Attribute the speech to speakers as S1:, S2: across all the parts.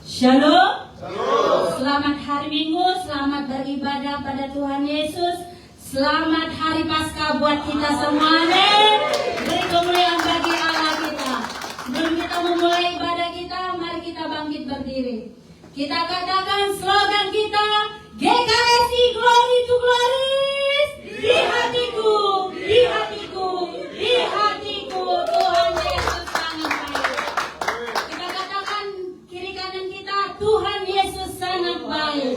S1: Shalom.
S2: Shalom.
S1: Selamat hari Minggu, selamat beribadah pada Tuhan Yesus. Selamat hari Paskah buat kita semua. Amin. Beri kemuliaan bagi Allah kita. Sebelum kita memulai ibadah kita, mari kita bangkit berdiri. Kita katakan slogan kita, GKSI Glory to Glories. Di hatiku, di hatiku, di hatiku, Tuhan Yesus sangat baik. Kita katakan kiri kanan kita, Tuhan Yesus sangat baik.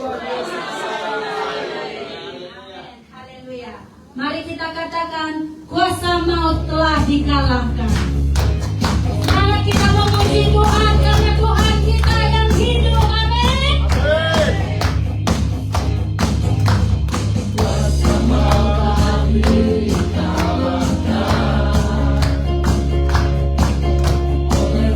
S1: Haleluya. Mari kita katakan, kuasa maut telah dikalahkan. Semangat kita memuji Tuhan, karena Tuhan kita yang hidup. Amin. Kuasa maut telah dikalahkan. Oleh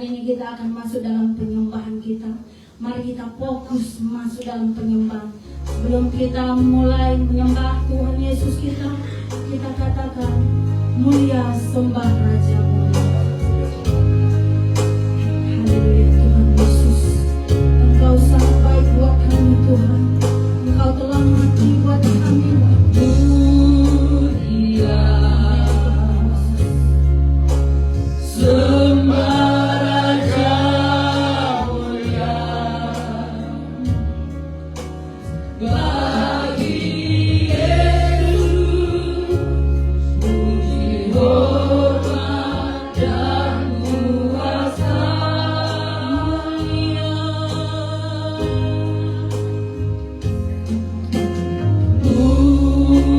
S1: ini kita akan masuk dalam penyembahan kita. Mari kita fokus masuk dalam penyembahan. Sebelum kita mulai menyembah Tuhan Yesus kita katakan, mulia sembah Raja mulia. Haleluya Tuhan Yesus, Engkau sangat baik buat kami Tuhan. Engkau telah mati buat kami. Mulia sembah Raja mulia, bagi Yesus puji hormat dan kuasa. Mulia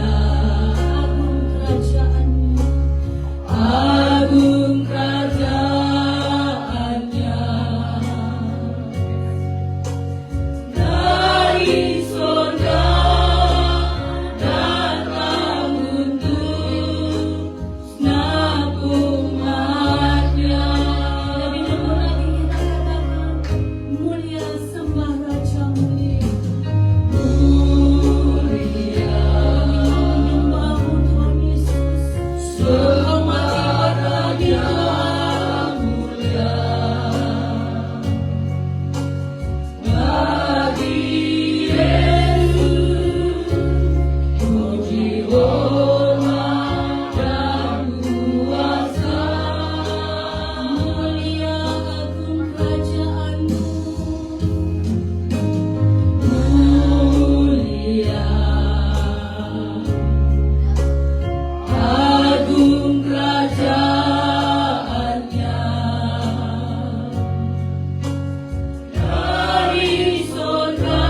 S1: agung kerajaannya, agung kerajaannya, dari surga datang untuk segenap umatnya. Lebih dahulu lagi kita katakan, mulia sembah Raja mulia. Mulia menyembahmu Tuhan Yesus. Sembah Raja mulia, bagi Yesus puji hormat dan kuasa. Mulia agung kerajaanmu, mulia agung kerajaannya, dari surga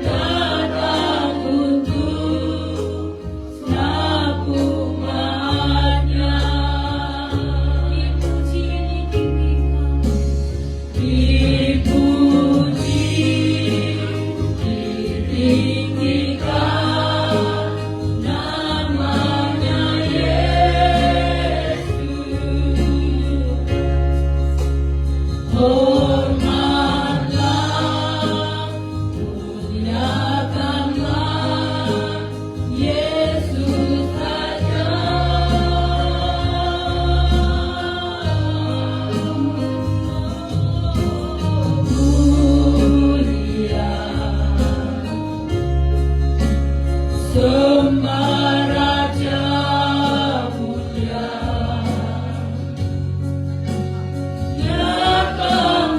S1: datang untuk segenap umatnya. Dipuji, ditinggikan namanya Yesus. Hormatlah, muliakanlah Yesus Raja. Mulia sembah Raja mulia, datang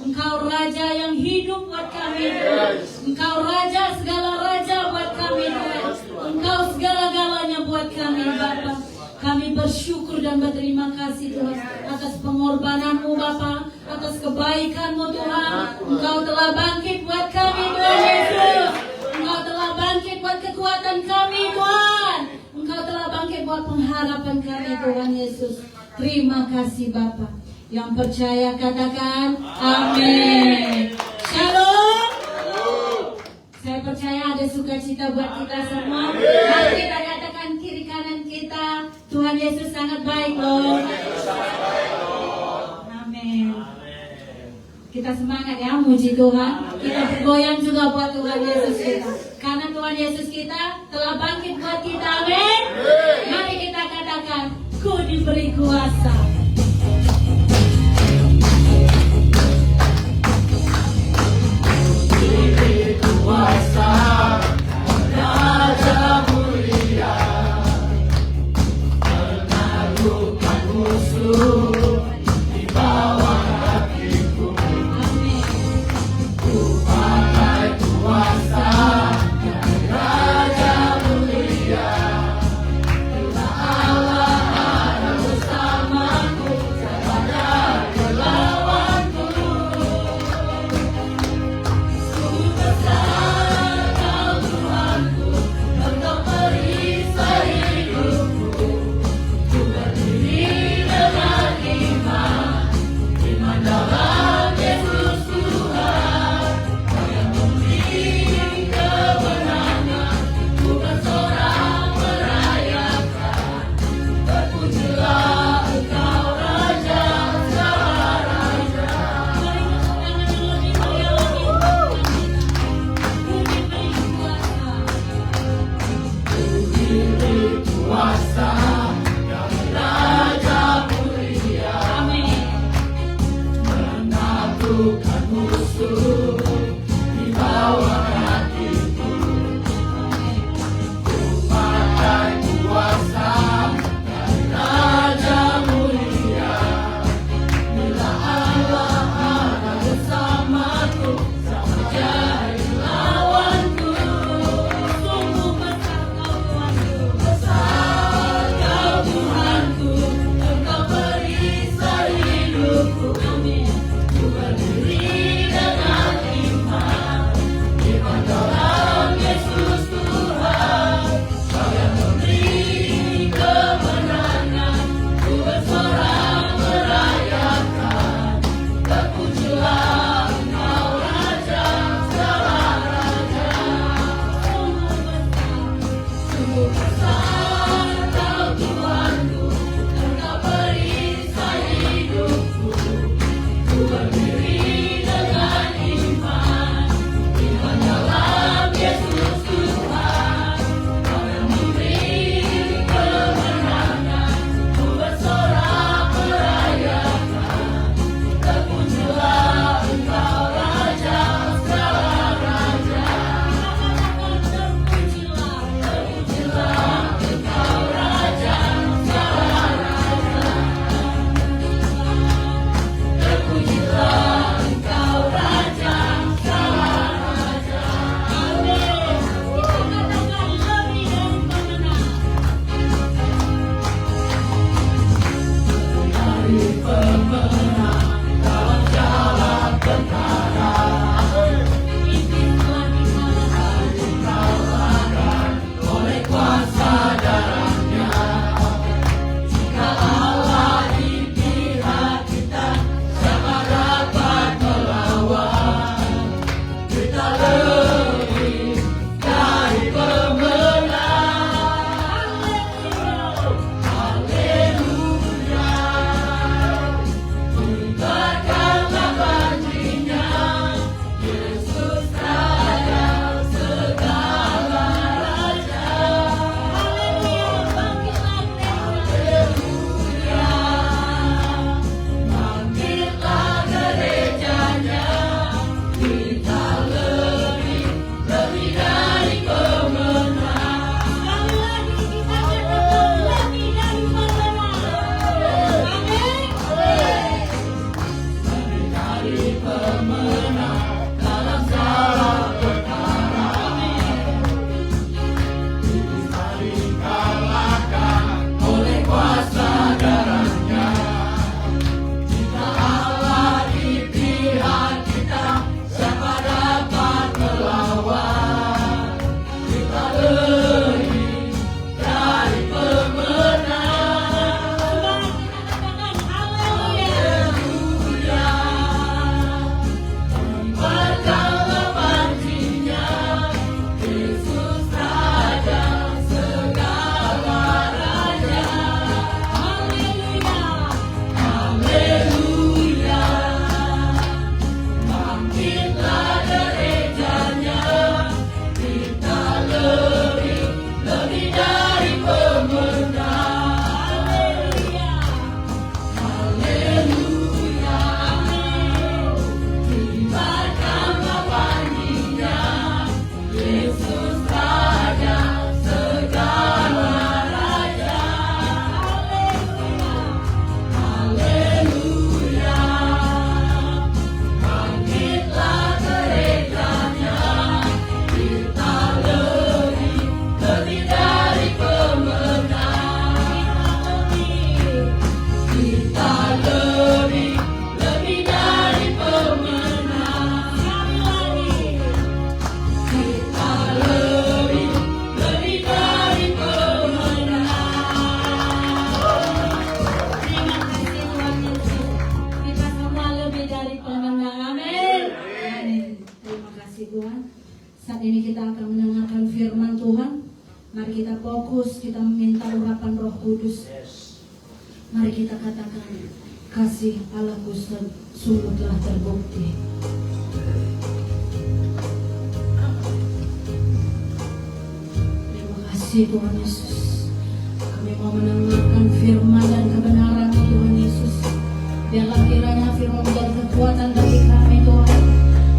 S1: Engkau Raja yang hidup buat kami Tuhan. Engkau Raja, segala Raja buat kami Tuhan. Engkau segala-galanya buat kami Bapa. Kami bersyukur dan berterima kasih Tuhan atas pengorbanan-Mu Bapa, atas kebaikan-Mu Tuhan. Engkau telah bangkit buat kami Tuhan Yesus. Engkau telah bangkit buat kekuatan kami Tuhan. Engkau telah bangkit buat pengharapan kami Tuhan Yesus. Terima kasih Bapa. Yang percaya katakan amin. Shalom. Saya percaya ada sukacita buat kita semua. Mari kita katakan kiri kanan kita, Tuhan Yesus sangat baik loh. Amin. Kita semangat ya, muji Tuhan. Kita bergoyang juga buat Tuhan Yesus kita. Karena Tuhan Yesus kita telah bangkit buat kita. Amin. Mari kita katakan, ku diberi kuasa. Kuasa Raja mulia menaklukkan musuh di bawah kakiku. Ku pakai kuasa Raja mulia. Bila Allah ada bersamaku, siapa yang melawanku? Amin. Tuhan. Saat ini kita akan mendengarkan firman Tuhan. Mari kita fokus, kita meminta urapan Roh Kudus. Mari kita katakan, kasih Allahku sungguh telah terbukti. Terima kasih Tuhan Yesus. Kami mau mendengarkan firman dan kebenaran Tuhan Yesus. Biarlah kiranya firman menjadi kekuatan bagi kami Tuhan.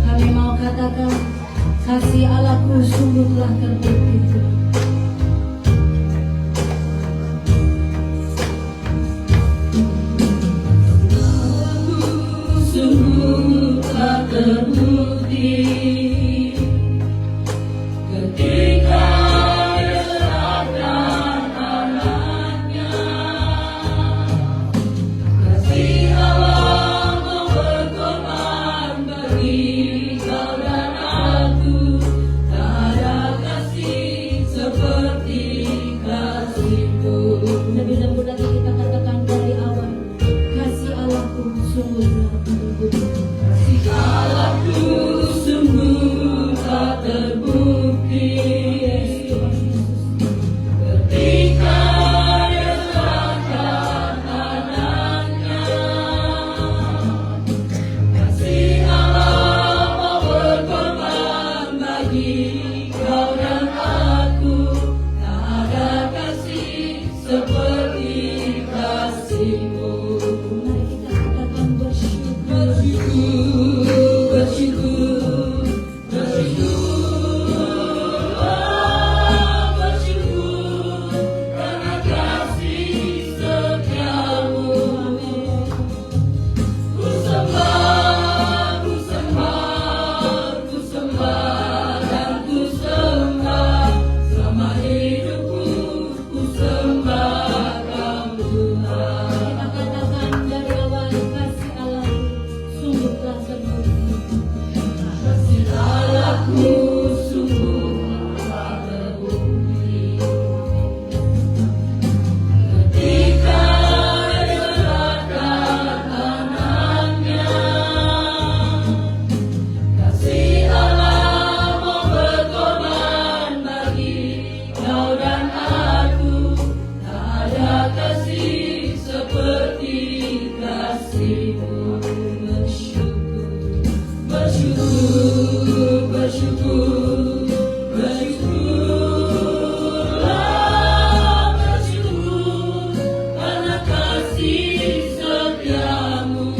S1: Kami mau katakan, kasih Allahku sungguh telah terbukti Tuhan. Sungguh telah terbukti ketika Dia serahkan anaknya. Kasih Allah mau berkorban bagi kau dan aku. Tak ada kasih seperti kasih-Mu. Lebih lembut lagi kita katakan dari awal, kasih Allahku sungguh telah terbukti. Kasih Allahku sungguh telah terbukti ketika Dia serahkan anaknya. Kasih Allah mau berkorban bagi kau dan aku. Tak ada kasih seperti kasih-Mu. Mari kita katakan bersyukur, bersyukur, bersyukur, bersyukur karena kasih setia-Mu. Ku sembah, ku sembah, ku sembah dan ku sembah selama hidupku. Ku sembah Kau Tuhan. Kita katakan dari awal, kasih Allah sungguh telah terbukti. Kasih Allahku sungguh telah terbukti ketika Dia serahkan anaknya. Kasih Allah mau berkorban bagi kau dan aku. Tak ada kasih seperti kasih-Mu. Bersyukur, bersyukur, bersyukurlah, bersyukur karena kasih setia-Mu.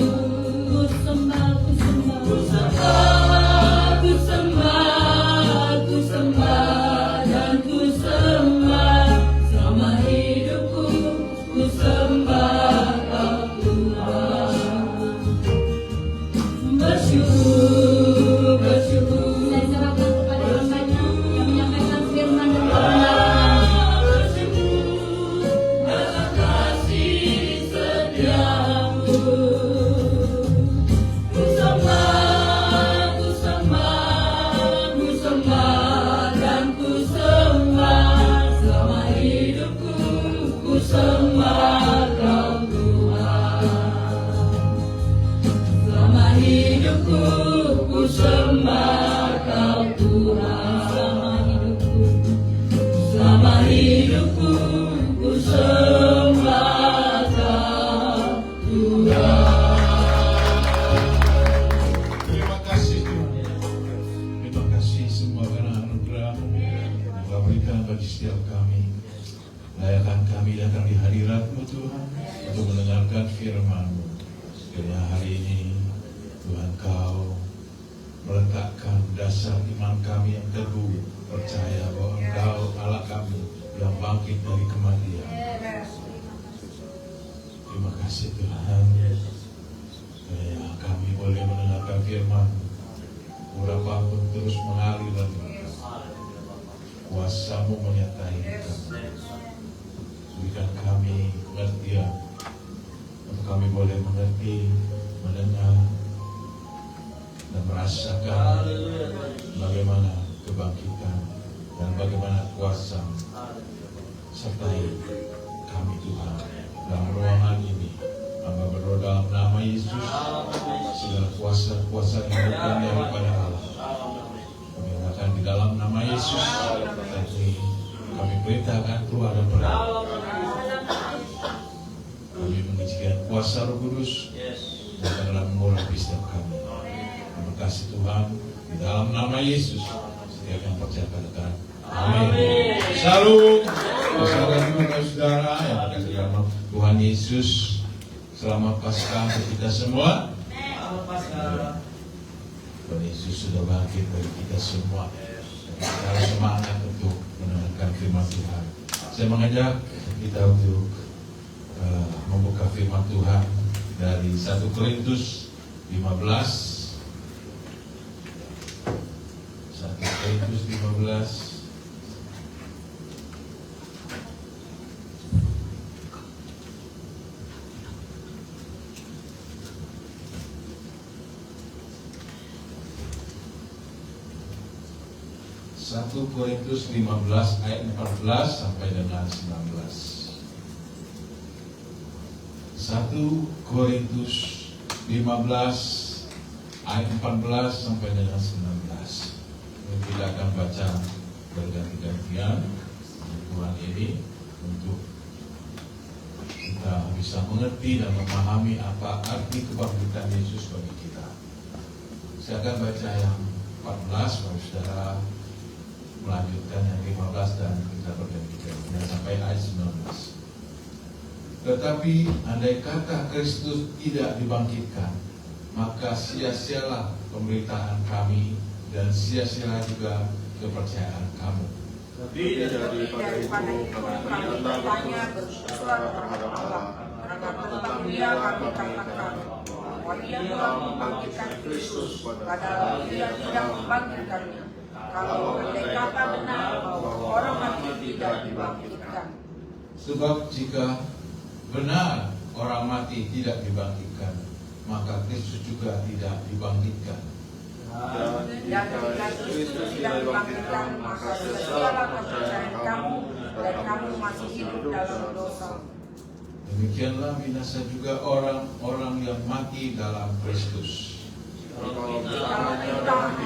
S1: Ku sembah, ku sembah, ku sembah, ku sembah, ku sembah dan ku sembah selama hidupku. Ku sembah Kau Tuhan. Bersyukur, bersyukur. Saya serahkan kepada hamba-Nya yang menyampaikan firman dan kebenaran. Bersyukur karena kasih setia-Mu. Ku sembah, ku sembah, ku sembah dan ku sembah selama hidupku. Ku sembah Kau Tuhan. Selama hidupku ku sembah Kau Tuhan. Selama hidupku ku sembah Kau Tuhan.
S2: Terima kasih Tuhan. Terima kasih semua karena anugerah-Mu yang Kau berikan bagi setiap kami. Layakkan kami datang di hadirat-Mu Tuhan untuk mendengarkan firman-Mu. Kiranya hari ini Tuhan Kau meletakkan dasar iman kami yang teguh, percaya bahwa Engkau Allah kami yang bangkit dari kematian. Terima kasih Tuhan. Ya, kami boleh mendengarkan firman berapapun terus mengalir lagi. Kuasa-Mu menyertai kami. Berikan kami pengertian untuk kami boleh mengerti, mendengar dan merasakan bagaimana kebangkitan dan bagaimana kuasa sertai kami Tuhan dalam ruangan ini. Hamba berdoa dalam nama Yesus, segala kuasa-kuasa yang bukan daripada Allah dalam nama Yesus kami perintahkan keluar dan berada. Kami mengizinkan kuasa Roh Kudus dalam mengurapi setiap kami. Terima kasih Tuhan, di dalam nama Yesus setiap yang percaya katakan amin. Salam saudara yang berkasih dalam Tuhan Yesus. Selamat Paskah untuk kita semua. Tuhan Yesus sudah bangkit bagi kita semua. Kita harus semangat untuk mendengarkan firman Tuhan. Saya mengajak kita untuk membuka firman Tuhan dari 1 Korintus 15. 1 Korintus 15. Satu Korintus 15 ayat 14 sampai dengan 19. 1 Korintus 15 ayat 14 sampai dengan 19. Kita akan baca berganti-gantian Tuhan ini untuk kita bisa mengerti dan memahami apa arti kebangkitan Yesus bagi kita. Saya akan baca yang 14, Bapak Saudara melanjutkan yang 15 dan kita berganti-gantian sampai ayat 19. Tetapi andai kata Kristus tidak dibangkitkan, maka sia-sialah pemberitaan kami dan sia-sialah juga kepercayaan kamu.
S3: Tapi daripada itu kami bertanya bersuara terhadap Allah, karena Dia kami katakan bahwa Dia telah membangkitkan Kristus, padahal Dia tidak membangkitkannya. Kalau andai kata benar bahwa orang mati tidak dibangkitkan.
S2: Sebab jika benar orang mati tidak dibangkitkan, maka Kristus juga tidak dibangkitkan.
S3: Dan jika Kristus tidak dibangkitkan, maka sia-sialah kepercayaan kamu dan kamu masih hidup dalam dosa.
S2: Demikianlah binasa juga orang-orang yang mati dalam Kristus.
S3: Kalau kita hanya dalam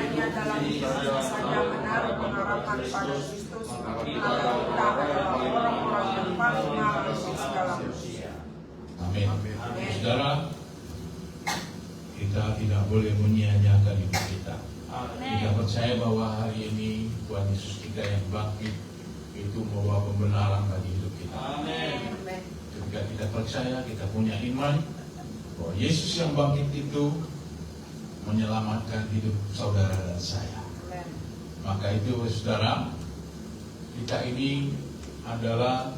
S3: Kristus saja menaruh pengharapan pada Kristus, maka kita adalah orang-orang yang paling malang di segala manusia.
S2: Amin. Saudara, kita tidak boleh menyia-nyiakan hidup kita. Kita percaya bahwa hari ini Tuhan Yesus kita yang bangkit itu membawa pembenaran bagi hidup kita. Ketika kita percaya, kita punya iman bahwa Yesus yang bangkit itu menyelamatkan hidup saudara dan saya. Maka itu saudara, kita ini adalah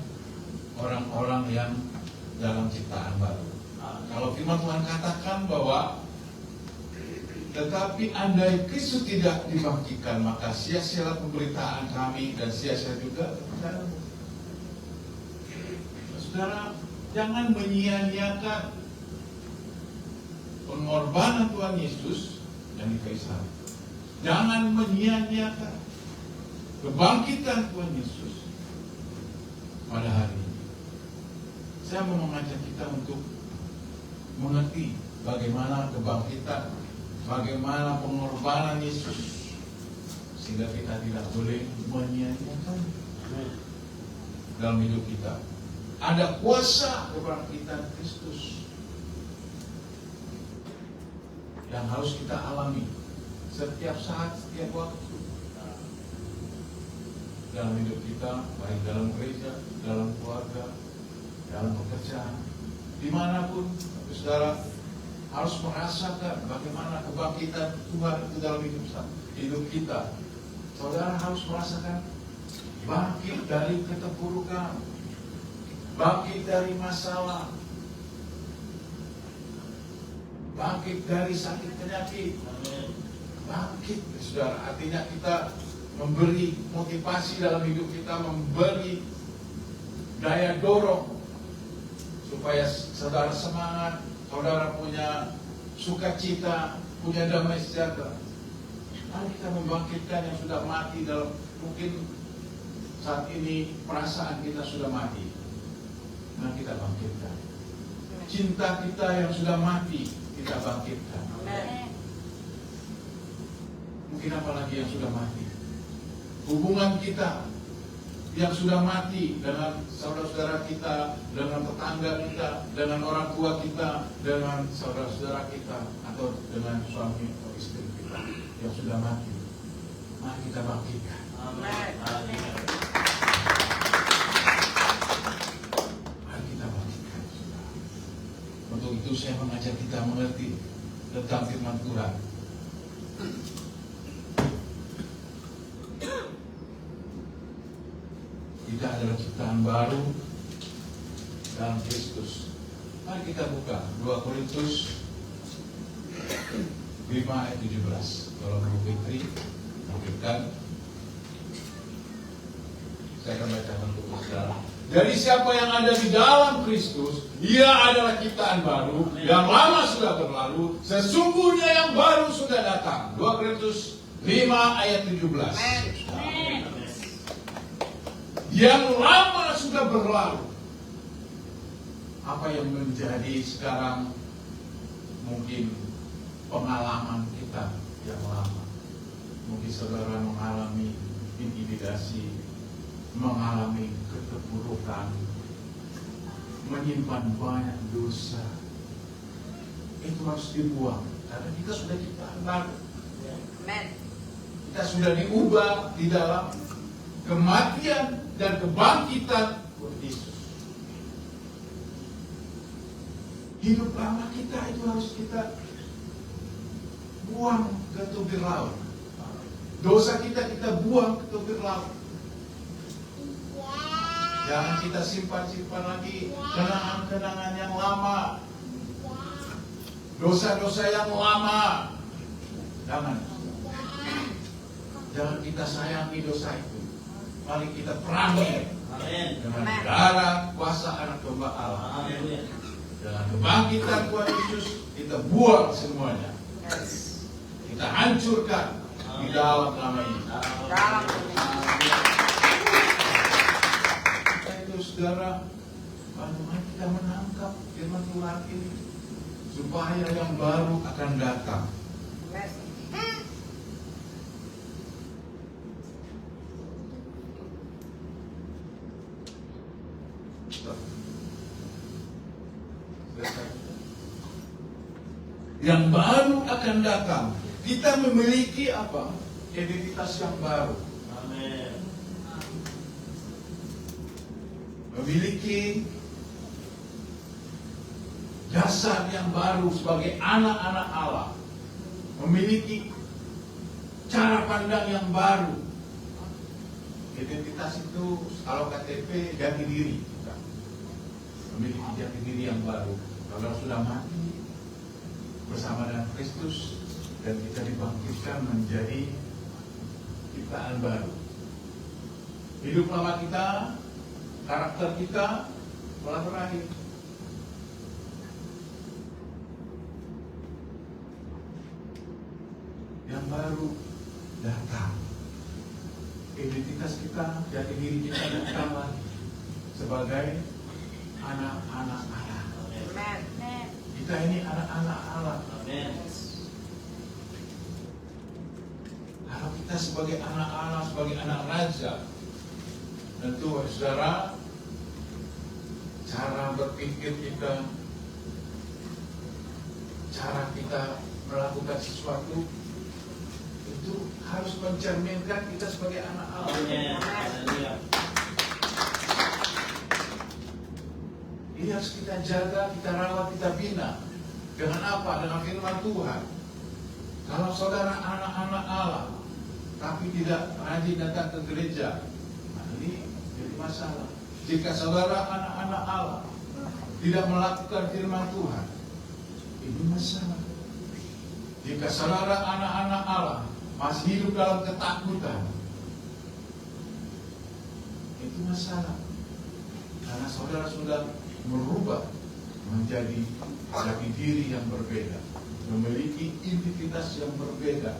S2: orang-orang yang dalam ciptaan baru. Kalau firman Tuhan katakan bahwa tetapi andai Kristus tidak dibangkitkan, maka sia-sialah pemberitaan kami dan sia-sia juga kepercayaanmu. Saudara, jangan menyia-nyiakan pengorbanan Tuhan Yesus yang dikaisari. Jangan menyia-nyiakan kebangkitan Tuhan Yesus pada hari ini. Saya mau mengajak kita untuk mengerti bagaimana kebangkitan, bagaimana pengorbanan Yesus, sehingga kita tidak boleh menyia-nyiakan dalam hidup kita. Ada kuasa kebangkitan Kristus yang harus kita alami setiap saat, setiap waktu dalam hidup kita, baik dalam gereja, dalam keluarga, dalam pekerjaan, dimanapun. Saudara harus merasakan bagaimana kebangkitan Tuhan itu dalam hidup kita. Saudara harus merasakan bangkit dari keterpurukan, bangkit dari masalah, bangkit dari sakit penyakit. Bangkit, saudara, artinya kita memberi motivasi dalam hidup kita, memberi daya dorong supaya saudara semangat, saudara punya sukacita, punya damai sejahtera. Mari kita membangkitkan yang sudah mati dalam, mungkin saat ini perasaan kita sudah mati. Mari kita bangkitkan. Cinta kita yang sudah mati, kita bangkitkan. Mungkin apalagi yang sudah mati. hubungan kita yang sudah mati dengan saudara-saudara kita, dengan tetangga kita, dengan orang tua kita, dengan saudara-saudara kita, atau dengan suami atau istri kita yang sudah mati. Mari kita bangkitkan. Mari kita bangkitkan. Untuk itu saya mengajak kita mengerti tentang firman Tuhan. Kita adalah ciptaan baru dalam Kristus. Mari kita buka 2 Korintus 5 ayat 17. Kalau Bu Fitri mungkinkan, saya akan bacakan untuk saudara. Jadi siapa yang ada di dalam Kristus, ia adalah ciptaan baru. Yang lama sudah berlalu, sesungguhnya yang baru sudah datang. 2 Korintus 5 ayat 17. Yang lama sudah berlalu. Apa yang menjadi sekarang mungkin pengalaman kita yang lama. Mungkin saudara mengalami intimidasi, mengalami keterpurukan, menyimpan banyak dosa. Itu harus dibuang, karena kita sudah ciptaan baru. Kita sudah diubah di dalam kematian dan kebangkitan Yesus. Hidup lama kita itu harus kita buang ke tubir laut. Dosa kita buang ke tubir laut. Jangan kita simpan-simpan lagi kenangan-kenangan yang lama, dosa-dosa yang lama. Jangan kita sayangi dosa itu. Mari kita perangi dengan darah kuasa anak domba Allah. Dengan kebangkitan Tuhan Yesus, kita buang semuanya. Kita hancurkan di dalam nama ini. Itu saudara, bagaimana kita menangkap firman Tuhan ini supaya yang baru akan datang. Yang baru akan datang. Kita memiliki apa? Identitas yang baru. Amin. Memiliki dasar yang baru sebagai anak-anak Allah. Memiliki cara pandang yang baru. Identitas itu kalau KTP jati diri. Memiliki jati diri yang baru. Kalau sudah mati bersama dengan Kristus dan kita dibangkitkan menjadi ciptaan baru. Hidup lama kita, karakter kita telah berakhir. Yang baru datang. Identitas kita, jati diri kita datang lagi sebagai anak-anak Allah. Kita ini anak-anak Allah. Kalau kita sebagai anak Allah, sebagai anak raja, tentu saudara, cara berpikir kita, cara kita melakukan sesuatu itu harus mencerminkan kita sebagai anak Allah. Ini harus kita jaga, kita rawat, kita bina. Dengan apa? Dengan firman Tuhan. Kalau saudara anak-anak Allah, tapi tidak rajin datang ke gereja, nah ini jadi masalah. Jika saudara anak-anak Allah tidak melakukan firman Tuhan, ini masalah. Jika saudara anak-anak Allah masih hidup dalam ketakutan, itu masalah. Karena saudara sudah merubah menjadi jati diri yang berbeda, memiliki identitas yang berbeda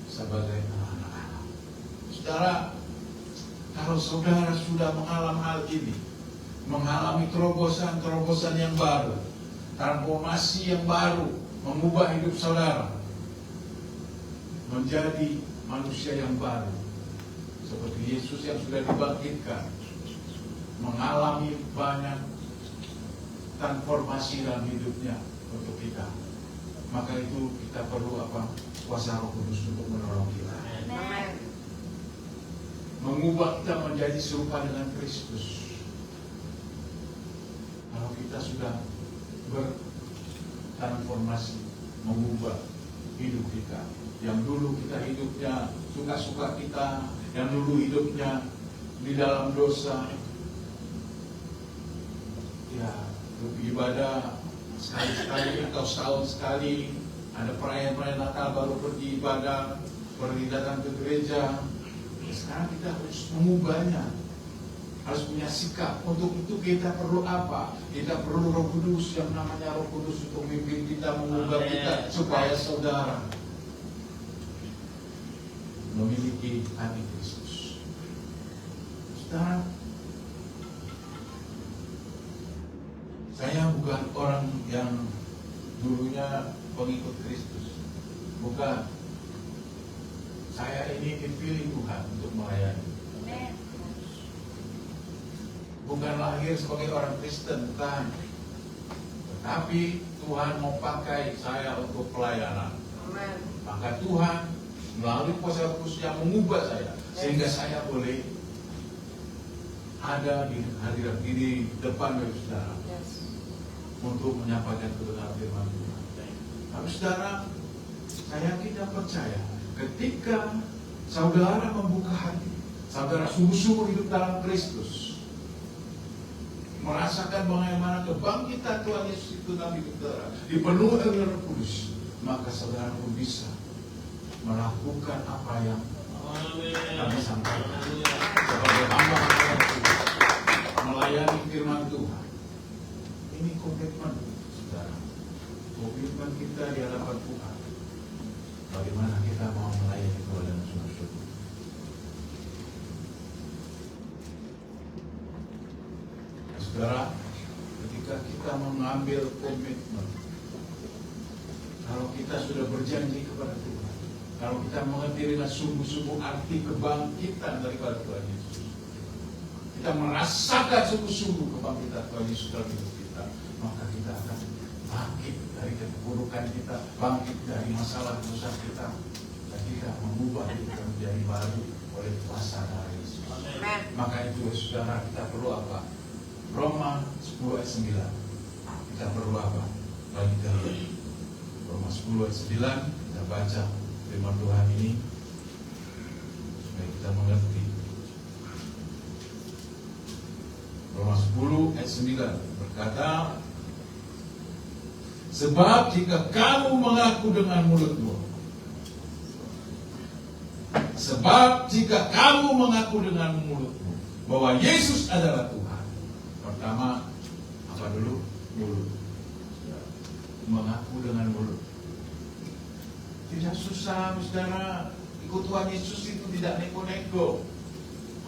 S2: sebagai anak-anak Allah. Saudara, kalau saudara sudah mengalami hal ini, mengalami terobosan-terobosan yang baru, transformasi yang baru, mengubah hidup saudara menjadi manusia yang baru, seperti Yesus yang sudah dibangkitkan, mengalami banyak transformasi dalam hidupnya untuk kita. Maka itu kita perlu kuasa Roh Kudus untuk menolong kita, mengubah kita menjadi serupa dengan Kristus. Kalau kita sudah bertransformasi, mengubah hidup kita, yang dulu kita hidupnya suka-suka kita, yang dulu hidupnya di dalam dosa, ya ibadah sekali-sekali atau setahun sekali, ada perayaan-perayaan Natal baru pergi ibadah, pergi datang ke gereja. Sekarang kita harus mengubahnya, harus punya sikap. Untuk itu kita perlu apa? Kita perlu Roh Kudus, yang namanya Roh Kudus untuk memimpin kita, mengubah kita, supaya saudara memiliki hati Kristus. Saudara, saya bukan orang yang dulunya pengikut Kristus, bukan. Saya ini dipilih Tuhan untuk melayani. Bukan lahir sebagai orang Kristen, bukan. Tetapi Tuhan mau pakai saya untuk pelayanan. Maka Tuhan melalui kuasa Roh Kudus yang mengubah saya, sehingga saya boleh ada di hadirat di depan dari saudara untuk menyampaikan kebenaran firman Tuhan. Tapi saudara, saya tidak percaya ketika saudara membuka hati, saudara sungguh-sungguh hidup dalam Kristus, merasakan bagaimana kebangkitan Tuhan Yesus itu dalam hidup saudara, dipenuhi oleh Roh Kudus, maka saudara pun bisa melakukan apa yang kami sampaikan sebagai hamba-hamba Tuhan, melayani firman Tuhan. Ini komitmen saudara, komitmen kita di hadapan Tuhan. Bagaimana kita mau melayani Tuhan dengan sungguh-sungguh. Saudara, ketika kita mengambil komitmen, kalau kita sudah berjanji kepada Tuhan, kalau kita mengerti dengan sungguh-sungguh arti kebangkitan daripada Tuhan Yesus, kita merasakan sungguh-sungguh kebangkitan Tuhan Yesus dalam hidup kita, maka kita akan bangkit dari keburukan kita, bangkit dari masalah dosa kita, dan kita mengubah kita menjadi baru oleh kuasa darah Yesus. Maka itu saudara, kita perlu apa? Roma 10 ayat 9. Kita perlu apa? Bagi kita. Roma 10 ayat 9, kita baca firman Tuhan ini supaya kita mengerti. Roma 10 ayat 9 berkata, sebab jika kamu mengaku dengan mulutmu, bahwa Yesus adalah Tuhan. Pertama, apa dulu? Mulut. Mengaku dengan mulut. Tidak susah, saudara. Ikut Tuhan Yesus itu tidak neko-neko.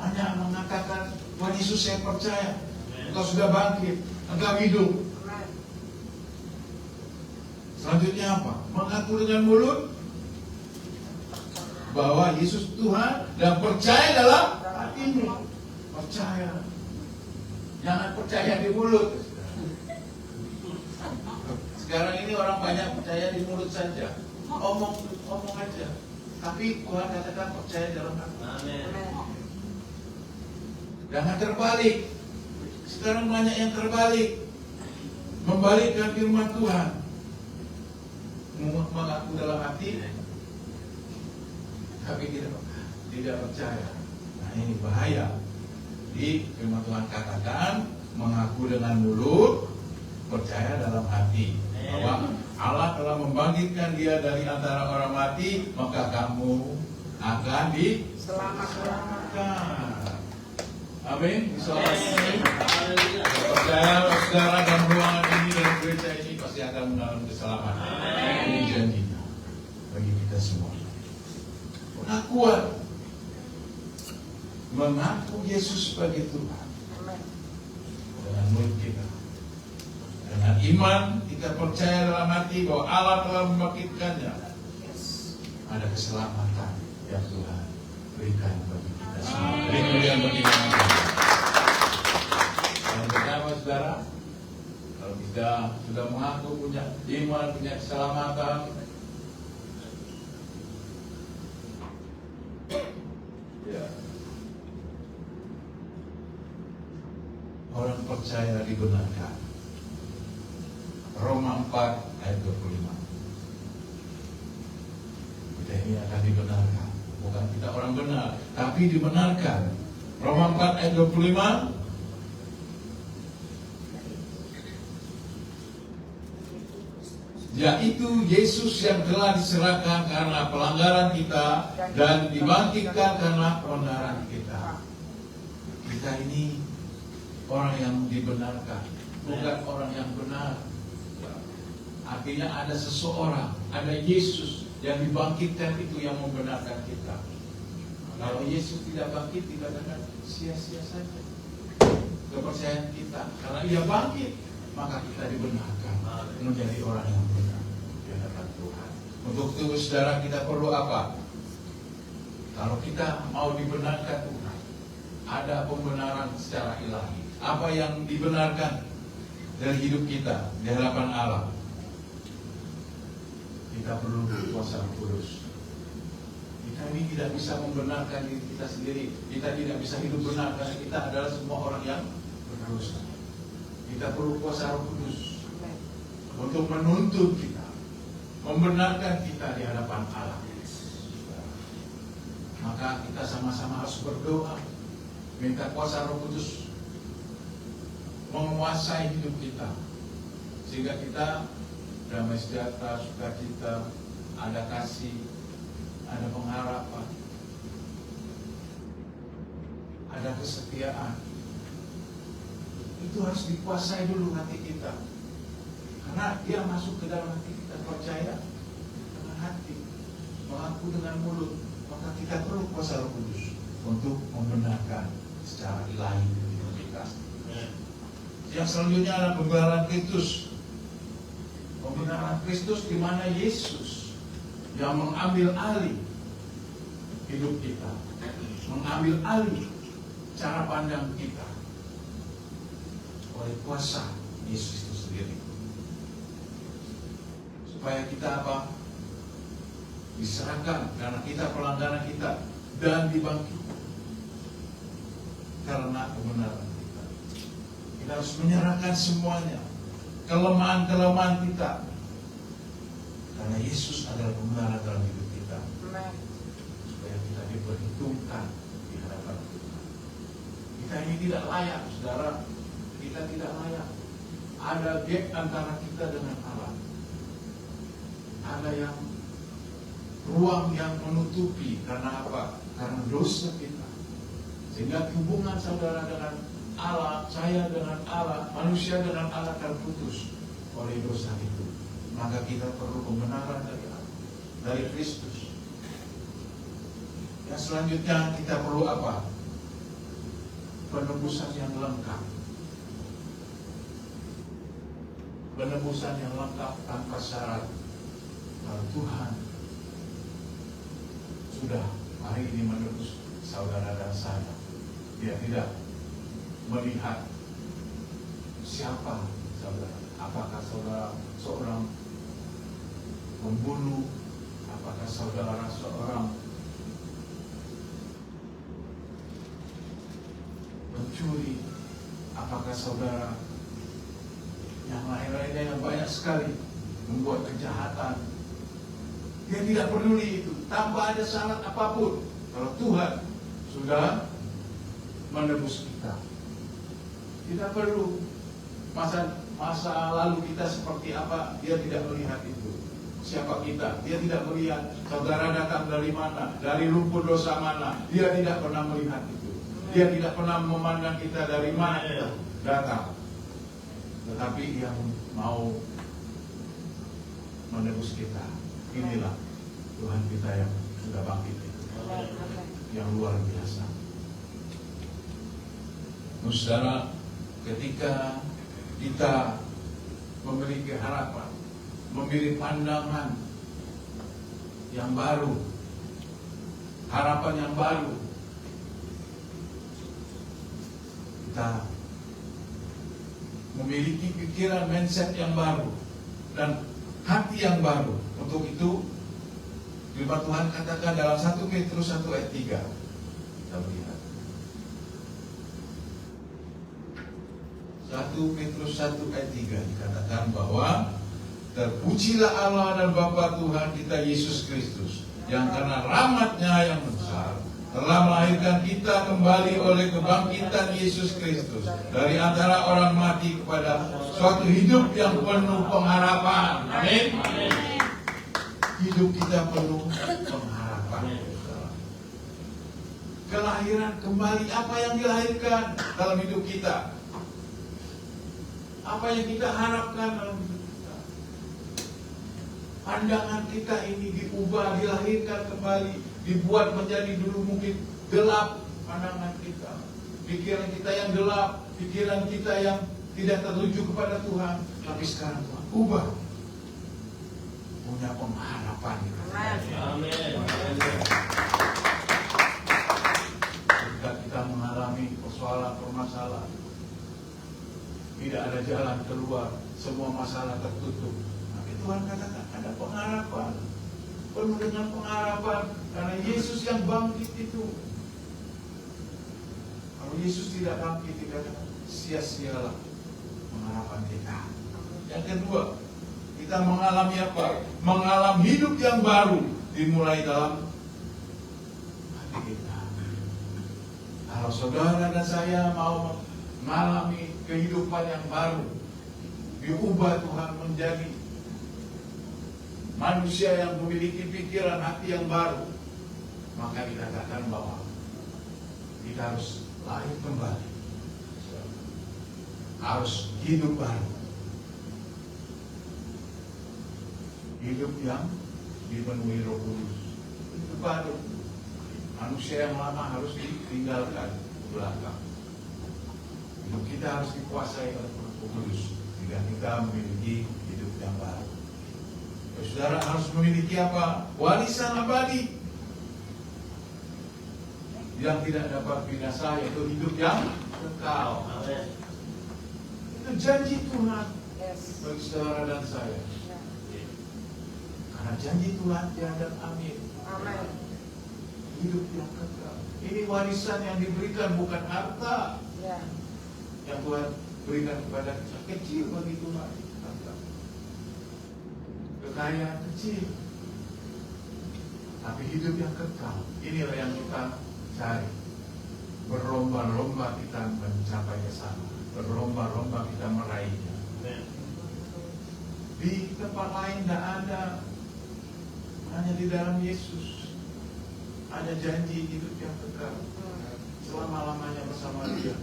S2: Hanya mengatakan, Tuhan Yesus saya percaya, Engkau sudah bangkit, Engkau hidup. Selanjutnya apa? Mengaku dengan mulut bahwa Yesus Tuhan dan percaya dalam hatimu. Percaya. Jangan percaya di mulut. Sekarang ini orang banyak percaya di mulut saja. Omong aja. Tapi Tuhan katakan percaya dalam hati. Jangan terbalik. Sekarang banyak yang terbalik. Membalikkan firman Tuhan. Mengaku dalam hati, tapi tidak percaya. Nah, ini bahaya. Di firman Tuhan katakan mengaku dengan mulut, percaya dalam hati bahwa Allah telah membangkitkan dia dari antara orang mati, maka kamu akan diselamatkan. Amin. Diselamatkan. Percaya saudara dan ruangan ini dan gereja ini pasti akan mengalami keselamatan. Ini janjinya bagi kita semua. Pengakuan, mengaku Yesus sebagai Tuhan dengan mulut kita, dengan iman kita percaya dalam hati bahwa Allah telah membangkitkannya, ada keselamatan yang Tuhan berikan bagi kita semua. Beri kemuliaan bagi nama Tuhan. Yang pertama, saudara, kalau kita sudah mengaku punya iman, punya keselamatan, ya, orang percaya dibenarkan. Roma 4 ayat 25. Kita ini akan dibenarkan. Bukan kita orang benar, tapi dibenarkan. Roma 4 ayat 25. Yaitu Yesus yang telah diserahkan karena pelanggaran kita dan dibangkitkan karena kebenaran kita. Kita ini orang yang dibenarkan, bukan orang yang benar. Artinya ada seseorang, ada Yesus yang dibangkitkan, itu yang membenarkan kita. Kalau Yesus tidak bangkit, dikatakan sia-sia saja kepercayaan kita. Karena Ia bangkit, maka kita dibenarkan menjadi orang yang benar di hadapan Tuhan. Untuk itu, saudara, kita perlu apa? Kalau kita mau dibenarkan Tuhan, ada pembenaran secara ilahi. Apa yang dibenarkan dari hidup kita di hadapan Allah? Kita perlu kuasa Roh Kudus. Kita ini tidak bisa membenarkan diri kita sendiri. Kita tidak bisa hidup benar karena kita adalah semua orang yang berdosa. Kita perlu kuasa Roh Kudus untuk menuntun kita, membenarkan kita di hadapan Allah. Maka kita sama-sama harus berdoa, minta kuasa Roh Kudus menguasai hidup kita, sehingga kita damai sejahtera, sukacita, ada kasih, ada pengharapan, ada kesetiaan. Itu harus dikuasai dulu hati kita, karena Dia masuk ke dalam hati kita. Percaya dengan hati, mengaku dengan mulut, maka kita perlu kuasa Roh Kudus untuk membenarkan secara ilahi hidup kita. Yang selanjutnya adalah pembenaran Kristus. Pembenaran Kristus di mana Yesus yang mengambil alih hidup kita, mengambil alih cara pandang kita oleh kuasa Yesus itu sendiri, supaya kita apa? Diserahkan karena kita pelanggaran kita dan dibangkitkan karena kebenaran kita. Kita harus menyerahkan semuanya, kelemahan-kelemahan kita, karena Yesus adalah kebenaran dalam hidup kita, supaya kita diperhitungkan di hadapan Tuhan. Kita ini tidak layak, saudara. Kita tidak layak. Ada gap antara kita dengan Allah. Ada yang ruang yang menutupi. Karena apa? Karena dosa kita. Sehingga hubungan saudara dengan Allah, saya dengan Allah, manusia dengan Allah terputus oleh dosa itu. Maka kita perlu pembenaran dari Allah, dari Kristus. Yang selanjutnya kita perlu apa? Penebusan yang lengkap. Penebusan yang lengkap tanpa syarat. Kalau Tuhan sudah hari ini menebus saudara dan saya, Dia tidak melihat siapa saudara. Apakah saudara seorang pembunuh, apakah saudara seorang pencuri, apakah saudara yang lain-lainnya yang banyak sekali membuat kejahatan. Dia tidak peduli itu, tanpa ada syarat apapun. Kalau Tuhan sudah menebus kita, tidak perlu masa lalu kita seperti apa, Dia tidak melihat itu. Siapa kita? Dia tidak melihat saudara datang dari mana, dari lumpur dosa mana. Dia tidak pernah melihat itu. Dia tidak pernah memandang kita dari mana kita datang. Tetapi yang mau menebus kita, inilah Tuhan kita yang sudah bangkit itu, yang luar biasa. Saudara, ketika kita memiliki harapan, memiliki pandangan yang baru, harapan yang baru. Kita memiliki pikiran, mindset yang baru dan hati yang baru. Untuk itu firman Tuhan katakan dalam 1 Petrus 1 ayat 3. Kita lihat 1 Petrus 1 ayat 3 dikatakan bahwa terpujilah Allah dan Bapa Tuhan kita Yesus Kristus, yang karena rahmat-Nya yang besar telah melahirkan kita kembali oleh kebangkitan Yesus Kristus dari antara orang mati kepada suatu hidup yang penuh pengharapan. Amin. Hidup kita penuh pengharapan. Kelahiran kembali, apa yang dilahirkan dalam hidup kita? Apa yang kita harapkan dalam hidup kita? Pandangan kita ini diubah, dilahirkan kembali, dibuat menjadi dulu mungkin gelap pandangan kita. Pikiran kita yang gelap, pikiran kita yang tidak tertuju kepada Tuhan. Tapi sekarang Tuhan ubah, punya pengharapan.
S4: Amin.
S2: Ketika kita mengalami persoalan, permasalahan, tidak ada jalan keluar, semua masalah tertutup, tapi Tuhan katakan ada pengharapan, penuh dengan pengharapan, karena Yesus yang bangkit itu. Kalau Yesus tidak bangkit, dikatakan sia-sialah pengharapan kita. Yang kedua, kita mengalami apa? Mengalami hidup yang baru dimulai dalam hati kita. Kalau saudara dan saya mau mengalami kehidupan yang baru, diubah Tuhan menjadi manusia yang memiliki pikiran hati yang baru, maka dikatakan bahwa kita harus lahir kembali, harus hidup baru, hidup yang dipenuhi Roh Kudus. Itu baru. Manusia yang lama harus ditinggalkan ke belakang. Hidup kita harus dikuasai oleh Roh Kudus jika kita memiliki hidup yang baru. Saudara harus memiliki apa? Warisan abadi yang tidak dapat binasa, yaitu hidup yang kekal. Itu janji Tuhan bagi saudara dan saya. Karena janji Tuhan ya dan amin. Hidup yang kekal. Ini warisan yang diberikan, bukan harta yang Tuhan berikan kepada kita. Kecil bagi Tuhan. Kekayaan kecil, tapi hidup yang kekal. Inilah yang kita cari. Berlomba-lomba kita mencapai ke sana. Berlomba-lomba kita meraihnya. Di tempat lain tidak ada, hanya di dalam Yesus ada janji hidup yang kekal selama-lamanya bersama Dia.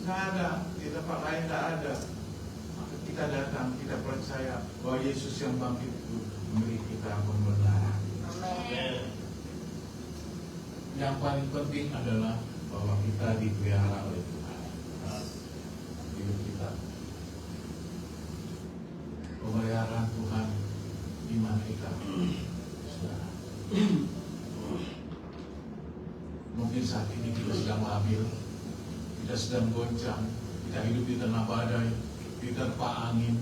S2: Tidak ada, di tempat lain tidak ada. Kita datang, kita percaya bahwa Yesus yang bangkit itu memberi kita pembenaran. Yang paling penting adalah bahwa kita dipelihara oleh Tuhan. Hidup kita, pemeliharaan Tuhan, iman kita. Mungkin saat ini kita sedang labil, kita sedang goncang, kita hidup di tengah badai, diterpa angin,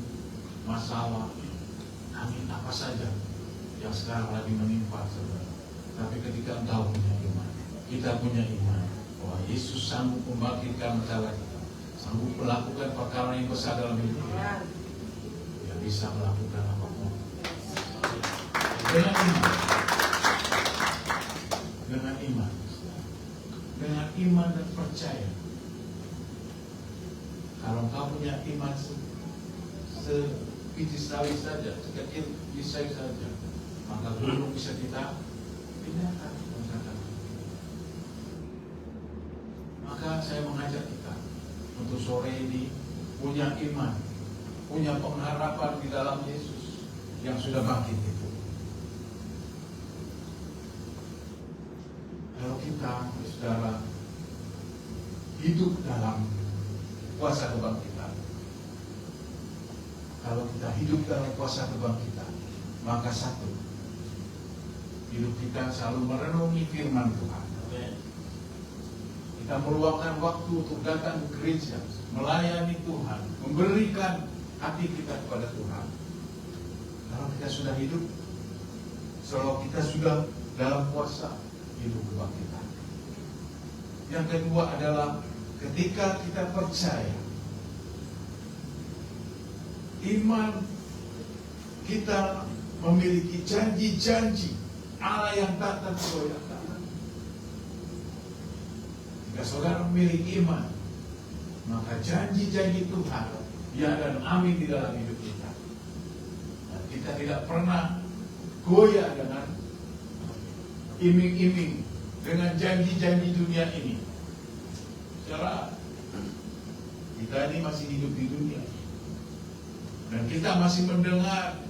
S2: masalah, angin apa saja yang sekarang lagi menimpa saudara. Tapi ketika engkau punya iman, kita punya iman bahwa Yesus sanggup membangkitkan masalah kita, sanggup melakukan perkara yang besar dalam hidup kita. Dia bisa melakukan apapun dengan iman, dengan iman dan percaya. Kalau engkau punya iman sebiji sawi saja, sekecil pisau saja, maka gunung bisa kita pindahkan. Maka saya mengajak kita untuk sore ini punya iman, punya pengharapan di dalam Yesus yang sudah bangkit itu. Kalau kita, saudara, hidup dalam kuasa kebangkitan. Kalau kita hidup dalam kuasa kebangkitan, maka satu, hidup kita selalu merenungi firman Tuhan. Kita meluangkan waktu untuk datang ke gereja, melayani Tuhan, memberikan hati kita kepada Tuhan. Kalau kita sudah hidup, kalau kita sudah dalam puasa, hidup kebangkitan. Yang kedua adalah ketika kita percaya, iman kita memiliki janji-janji Allah yang tak tergoyahkan. Jika saudara memiliki iman, maka janji-janji Tuhan ya dan amin di dalam hidup kita. Dan kita tidak pernah goyah dengan iming-iming, dengan janji-janji dunia ini. Saudara, kita ini masih hidup di dunia, dan kita masih mendengar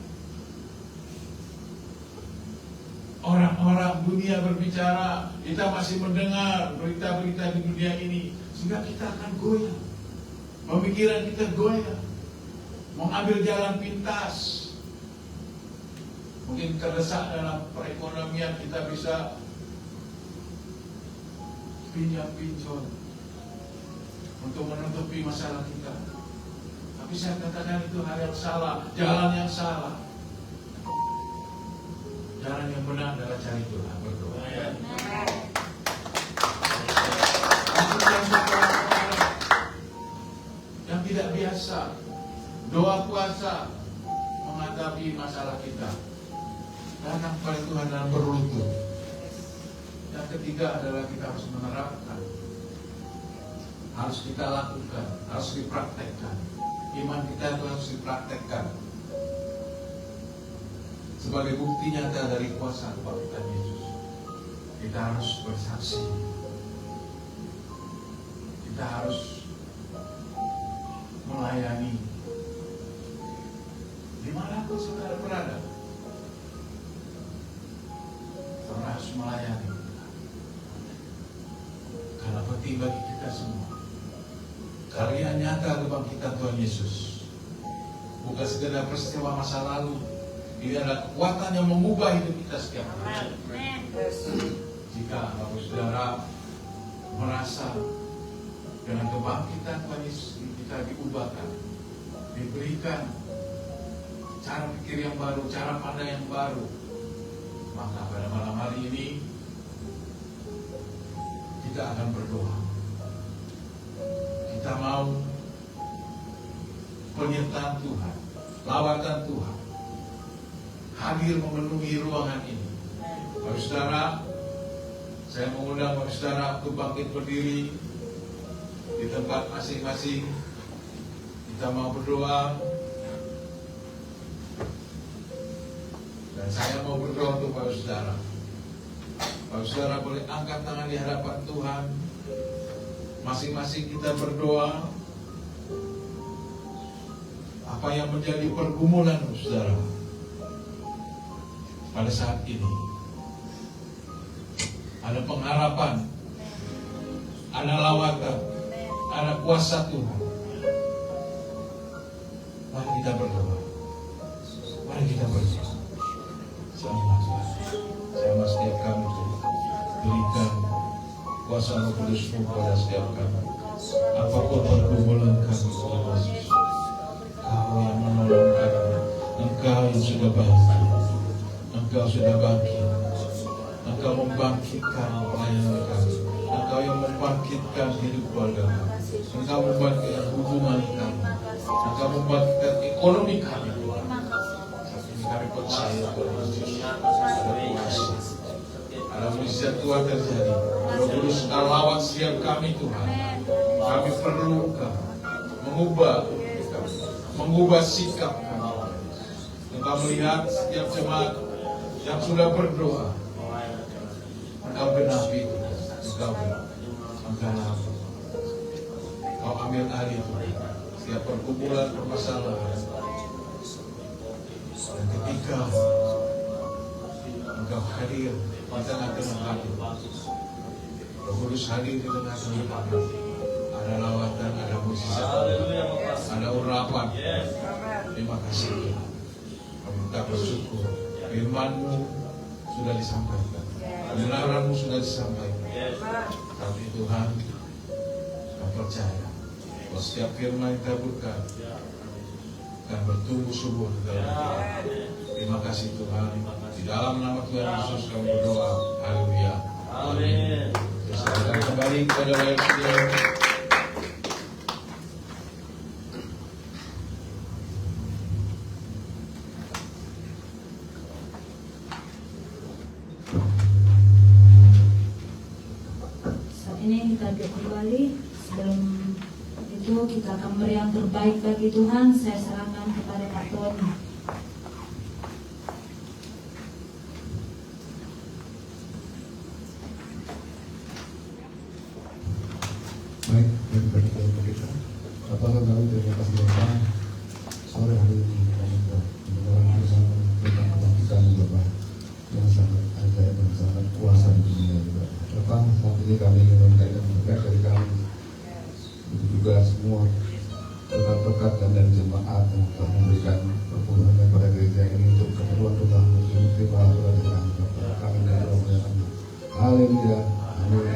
S2: orang-orang dunia berbicara, kita masih mendengar berita-berita di dunia ini, sehingga kita akan goyah. Pemikiran kita goyah, mengambil jalan pintas. Mungkin terdesak dalam perekonomian, kita bisa pinjam-pinjam untuk menutupi masalah kita. Tapi saya katakan itu hal yang salah, jalan yang salah. Jalan yang benar adalah cari Tuhan, berdoa. Yang tidak biasa, doa puasa menghadapi masalah kita. Datang kepada Tuhan dan berlutut. Yang ketiga adalah kita harus menerapkan, harus kita lakukan, harus dipraktekkan. Iman kita itu harus dipraktekkan sebagai bukti nyata dari kuasa kebangkitan Yesus. Kita harus bersaksi, kita harus melayani dimanapun saudara berada. Saudara harus melayani, karena penting bagi kita semua. Karya nyata kebangkitan Tuhan Yesus bukan sekedar peristiwa masa lalu. Ini adalah kekuatan yang mengubah hidup kita setiap hari. Jika Bapak Saudara merasa dengan kebangkitan Tuhan Yesus kita diubahkan, diberikan cara pikir yang baru, cara pandang yang baru, maka pada malam hari ini kita akan berdoa. Kita mau penyertaan Tuhan, lawatan Tuhan hadir memenuhi ruangan ini. Bapak Saudara, saya mengundang Bapak Saudara untuk bangkit berdiri di tempat masing-masing. Kita mau berdoa, dan saya mau berdoa untuk Bapak Saudara. Bapak Saudara boleh angkat tangan di hadapan Tuhan. Masing-masing kita berdoa apa yang menjadi pergumulan saudara pada saat ini. Ada pengharapan, ada lawatan, ada kuasa Tuhan. Mari kita berdoa. Mari kita berdoa. Sama setiap kami berikan kuasa Roh Kudus-Mu pada setiap kami. Apapun pergumulan kami, Tuhan Yesus, Kau yang menolong kami. Engkau yang sudah bangkit. Engkau sudah bangkit. Engkau membangkitkan pelayanan kami. Engkau yang membangkitkan hidup keluarga kami. Engkau membangkitkan hubungan kami. Engkau membangkitkan ekonomi kami, Tuhan. Saat ini kami percaya, Tuhan Yesus, ada kuasa, ada mujizat Tuhan terjadi. Roh Kudus, Engkau lawat setiap kami, Tuhan. Kami perlu Engkau mengubah sikap kami. Engkau melihat setiap jemaat yang sudah berdoa. Engkau genapi, Engkau ambil alih setiap pergumulan, permasalahan. Dan ketika Engkau hadir di tengah-tengah kami, Roh Kudus hadir di tengah-tengah kami, ada lawatan, ada mujizat, ada urapan. Terima kasih Tuhan. Kami minta bersyukur. Firman-Mu sudah disampaikan. Kebenaran-Mu sudah disampaikan. Tapi Tuhan, kami percaya bahwa setiap firman yang dikabulkan akan bertumbuh subur di dalam kita. Terima kasih Tuhan. Di dalam nama Tuhan Yesus kami berdoa. Haleluya. Amin. Silakan kembali kepada live studio.
S1: Saat ini kita duduk kembali. Sebelum itu kita akan memberi yang terbaik bagi Tuhan. Saya serahkan kepada Pak Tony.
S4: Baik, dari kita. Bapak Saudara, terima kasih Bapak. Sore hari ini kami mendengarkan bersama tentang kebangkitan Bapak yang sangat ajaib dan sangat kuasa di dunia juga. Bapak, saat ini kami ingin memberikan berkat dari kami. Itu juga semua berkat dan dari jemaat yang telah memberikan perpuluhannya pada gereja ini untuk keperluan Tuhan. Terima kasih Tuhan. Kami berdoa. Haleluya. Amin.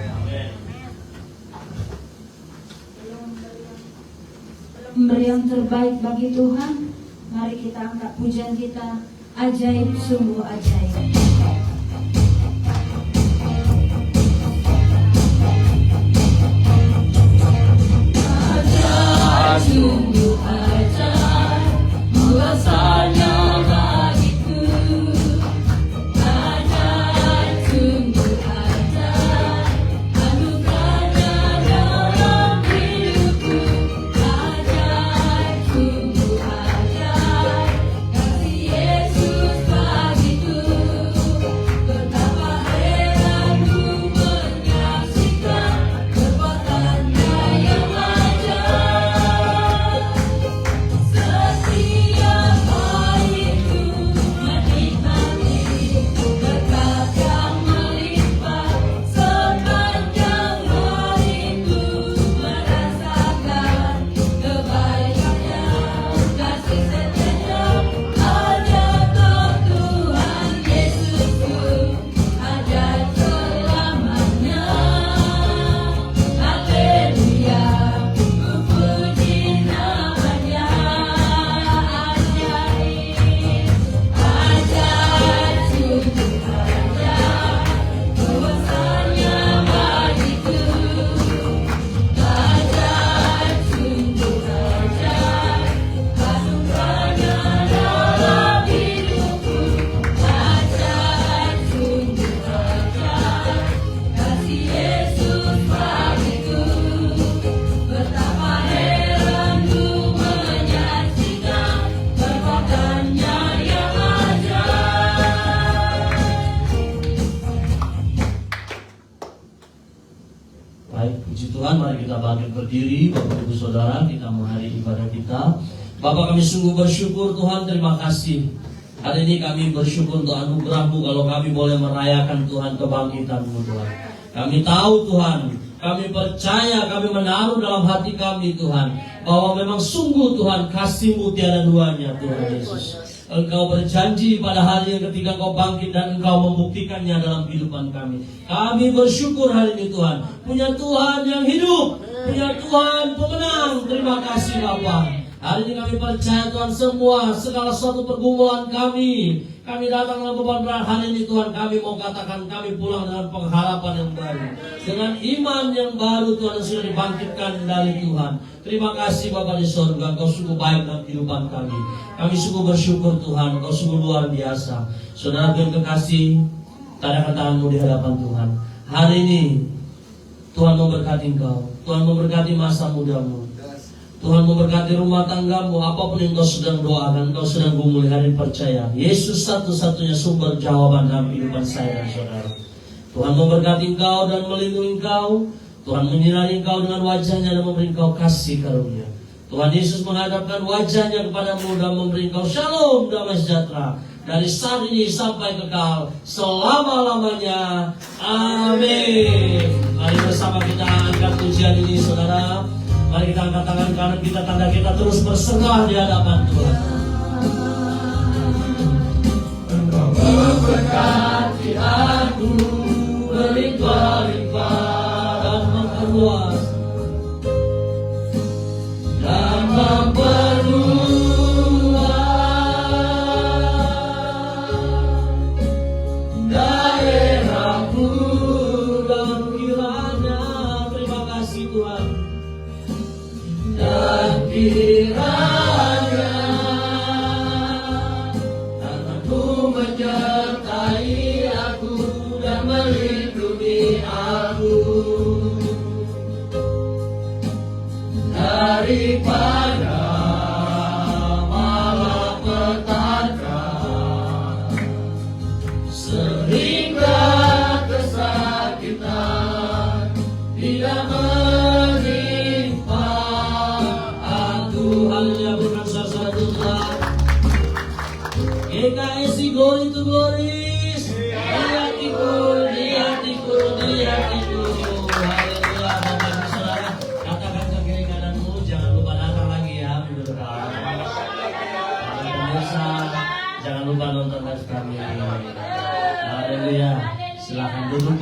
S1: Memberi yang terbaik bagi Tuhan. Mari kita angkat pujian kita. Ajaib, sungguh ajaib. Ajaib, sungguh ajaib, kuasanya bagiku. Ajaib, sungguh ajaib, anugerahnya dalam hidupku. Ajaib, sungguh ajaib, kasih Yesus bagiku. Betapa heranku menyaksikan perbuatannya yang ajaib. Setiap hariku menikmati berkat yang melimpah. Sepanjang hariku merasakan kebaikannya. Kasih setianya ada Tuhan Yesusku. Ajaib selamanya. Haleluya, ku puji namanya. Ajaib, ajaib, sungguh ajaib, kuasanya bagiku. Ajaib, sungguh ajaib, anugerahnya dalam hidupku. Ajaib, sungguh ajaib, kasih Yesus bagiku. Betapa heranku menyaksikan perbuatannya yang ajaib.
S5: Baik, puji Tuhan, mari kita bangkit berdiri. Bapak Ibu Saudara, kita mengakhiri ibadah kita. Bapak, kami sungguh bersyukur Tuhan, terima kasih. Hari ini kami bersyukur untuk anugerah-Mu kalau kami boleh merayakan Tuhan kebangkitan-Mu Tuhan. Kami tahu Tuhan, kami percaya, kami menaruh dalam hati kami Tuhan, bahwa memang sungguh Tuhan kasih-Mu tiada duanya Tuhan Yesus. Engkau berjanji pada hari yang ketika Engkau bangkit dan Engkau membuktikannya dalam kehidupan kami. Kami bersyukur hari ini Tuhan, punya Tuhan yang hidup, punya Tuhan pemenang. Terima kasih Bapa. Hari ini kami percaya Tuhan semua, segala suatu pergumulan kami datang dalam beban berat hari ini Tuhan. Kami mau katakan kami pulang dengan pengharapan yang baru, dengan iman yang baru Tuhan yang sudah dibangkitkan dari Tuhan. Terima kasih Bapa di surga, Engkau sungguh baik dalam kehidupan kami. Kami sungguh bersyukur Tuhan, Engkau sungguh luar biasa. Saudara yang kekasih, tadakan tanganmu di hadapan Tuhan. Hari ini Tuhan memberkati engkau, Tuhan memberkati masa mudamu, Tuhan memberkati rumah tanggamu. Apapun yang kau sedang doakan, kau sedang gumuli, hari ini percaya Yesus satu-satunya sumber jawaban dalam kehidupan saya dan saudara. Tuhan memberkati engkau dan melindungi engkau. Tuhan menyinari engkau dengan wajahnya dan memberi engkau kasih karunia. Tuhan Yesus menghadapkan wajahnya kepadamu dan memberi engkau shalom, damai sejahtera, dari saat ini sampai kekal selama-lamanya. Amin. Mari bersama kita angkat pujian ini saudara. Mari kita angkat tangan kanan kita, tanda kita terus berserah di hadapan Tuhan. Berkat Tuhan dan memperluas daerahmu dan kiranya, terima kasih Tuhan, dan kiranya tanganmu menyertai aku dan melindungi aku daripada malapetaka sehingga kesakitan tidak menimpa aku. Haleluya, bukan satu Tuhan. GKS glory to glories. Di hatiku. Haleluya, Bapak Ibu Saudara, katakan ke kiri kananmu, jangan lupa datang lagi ya minggu depan. Pemirsa, jangan lupa nonton live kami. Haleluya, silakan duduk.